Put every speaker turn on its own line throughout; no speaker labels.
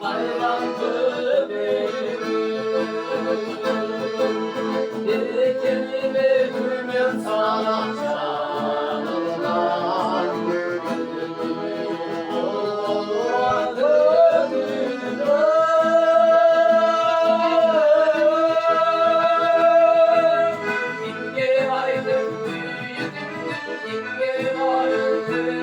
ayrantı bir kelime gülmem sana canımdan İnge aydın İnge aydın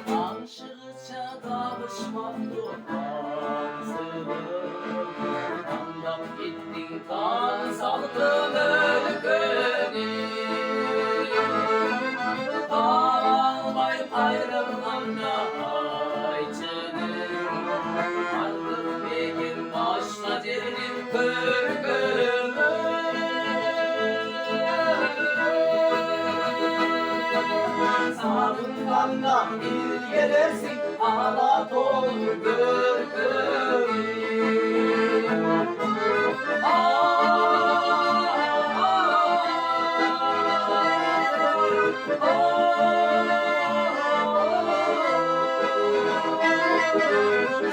Tanıştıkça kavuşmaktır bazılı anlam gittin kan saldım ölgünü Dağılmayıp ayrılmamda ayçının Artık bir gün başla derinin kırgını Savunmamda bir gelirsin ağlat olur gırgırı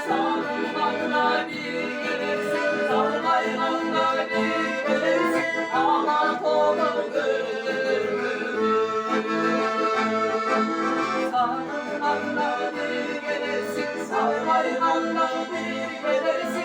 Savunmamda bir gelirsin sarmaymamda bir gelirsin ağlat olur gırgırı Sarmaymanla bir gelirsin, sarmaymanla bir gelirsin